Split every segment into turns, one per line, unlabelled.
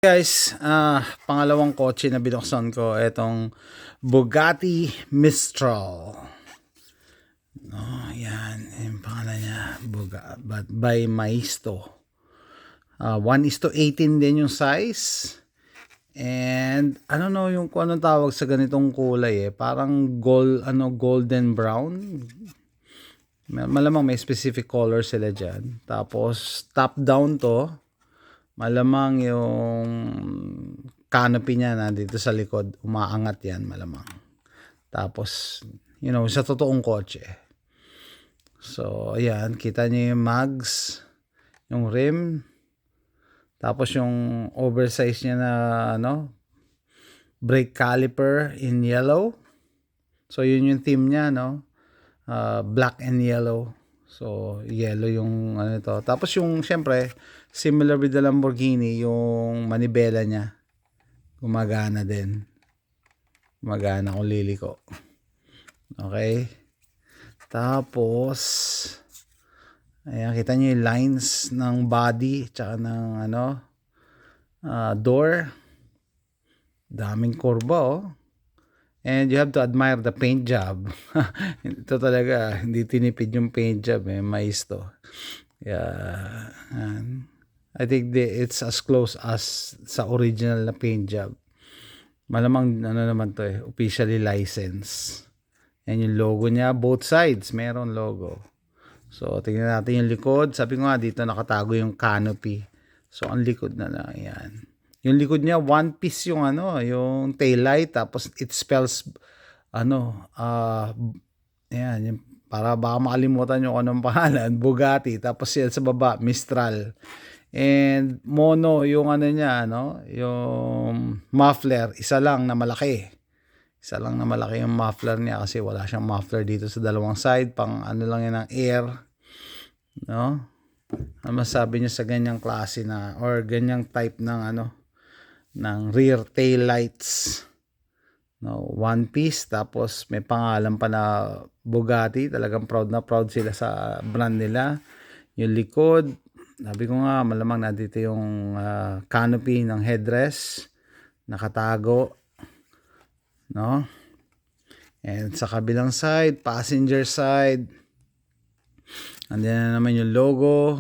Guys, pangalawang kotse na binuksan ko, itong Bugatti Mistral. Yan, yung pangalan niya, by Maisto. 1:18 din yung size. And I don't know kung anong tawag sa ganitong kulay parang golden brown. Malamang may specific color sila dyan. Tapos top down to. Malamang yung canopy niya nandito sa likod, umaangat yan malamang. Tapos, sa totoong kotse. So, ayan, kita niyo yung mags, yung rim, tapos yung oversize niya na, brake caliper in yellow. So, yun yung theme niya, black and yellow. So, yellow yung ito. Tapos yung, syempre, similar with the Lamborghini, yung manibela niya. Gumagana din. Gumagana kung liliko. Okay. Tapos, ayan, kita nyo yung lines ng body, tsaka ng, door. Daming kurba, And you have to admire the paint job. Ito talaga, hindi tinipid yung paint job, Maisto. Yeah. I think it's as close as sa original na paint job. Malamang naman to officially licensed. And yung logo niya, both sides, meron logo. So, tingnan natin yung likod. Sabi ko nga, dito nakatago yung canopy. So, ang likod na lang, yan. Yung likod niya, one piece yung yung taillight, tapos it spells ayan, yung, para baka makalimutan yung anong pangalan, Bugatti, tapos yan sa baba, Mistral. And mono yung niya, yung muffler, isa lang na malaki. Isa lang na malaki yung muffler niya kasi wala siyang muffler dito sa dalawang side, pang lang yan ng air. Ano masabi niyo sa ganyang klase na or ganyang type ng ng rear tail lights, one piece, tapos may pangalan pa na Bugatti. Talagang proud na proud sila sa brand nila. Yung likod, sabi ko nga, malamang nandito yung canopy ng headrest, nakatago, and sa kabilang side, passenger side, andiyan na naman yung logo,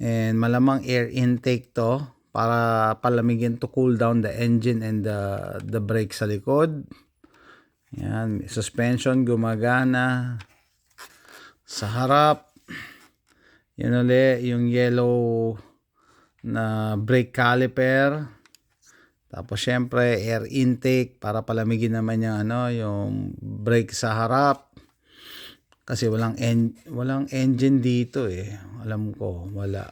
and malamang air intake to, para palamigin to cool down the engine and the brake sa likod. Yan, suspension gumagana. Sa harap, yun ulit, yung yellow na brake caliper. Tapos syempre air intake para palamigin naman yung brake sa harap. Kasi walang engine dito Alam ko, wala.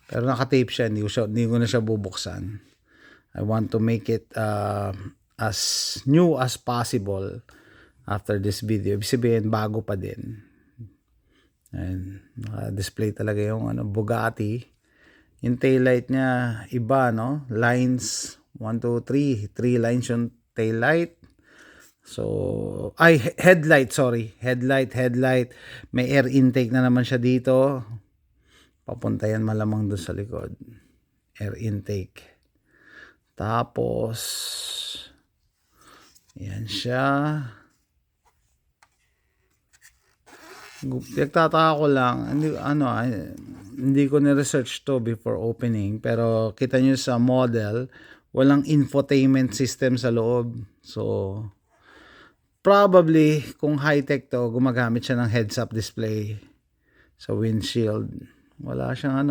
Pero naka-tape siya, hindi ko na siya bubuksan. I want to make it as new as possible after this video. Ibig sabihin, bago pa din. And naka-display talaga yung Bugatti. Yung taillight niya, iba, Lines, 1, 2, 3. 3 lines yung taillight. So, headlight, sorry. Headlight. May air intake na naman siya dito. Papunta yan malamang doon sa likod. Air intake. Tapos, yan siya. Nagtataka ko lang, hindi ko ni-research to before opening, pero kita nyo sa model, walang infotainment system sa loob. So, probably, kung high-tech to, gumagamit siya ng heads-up display sa windshield. Wala siyang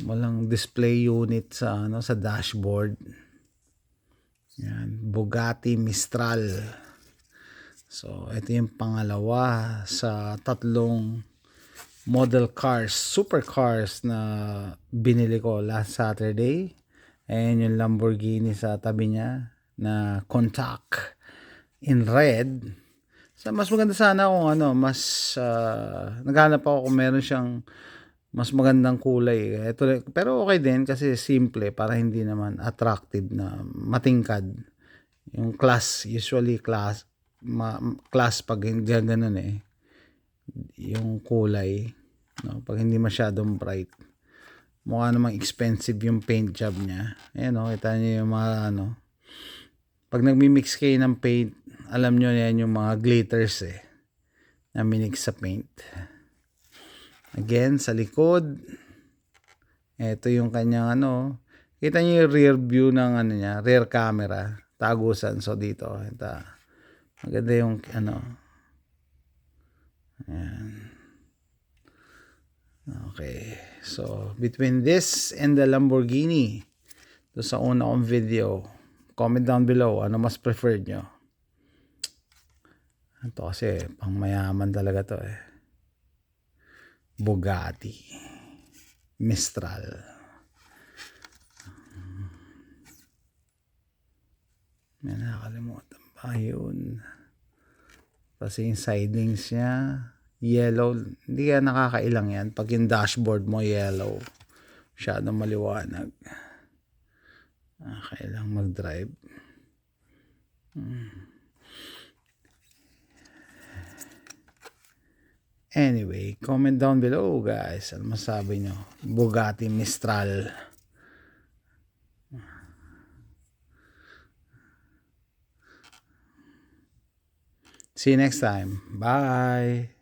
walang display unit sa sa dashboard. Yan, Bugatti Mistral. So, ito yung pangalawa sa tatlong model cars, supercars na binili ko last Saturday. Ayan yung Lamborghini sa tabi niya na Contact in red. So, mas maganda sana kung mas naghanap ako kung meron siyang mas magandang kulay. Ito, pero okay din kasi simple para hindi naman attractive na matingkad. Yung class, usually class pag ganun yung kulay, pag hindi masyadong bright. Mukha namang expensive yung paint job niya. Ayan o, kita niyo yung mga ano. Pag nagmi-mix kayo ng paint, alam nyo yan yung mga glitters na minix sa paint. Again, sa likod, ito yung kanyang ano. Kita niyo yung rear view ng ano niya, rear camera. Tagusan. So dito, ito. Maganda yung ano. Ayan. Okay. So, between this and the Lamborghini, to sa una kong video, comment down below, ano mas preferred nyo? Ito kasi, pang mayaman talaga to Bugatti. Mistral. May nakakalimutan pa yun. Kasi yung sidings niya, yellow. Hindi ka nakakailang yan. Pag yung dashboard mo yellow, masyadong maliwanag. Kailang mag-drive. Anyway, comment down below guys. Ano masabi nyo? Bugatti Mistral. See you next time. Bye!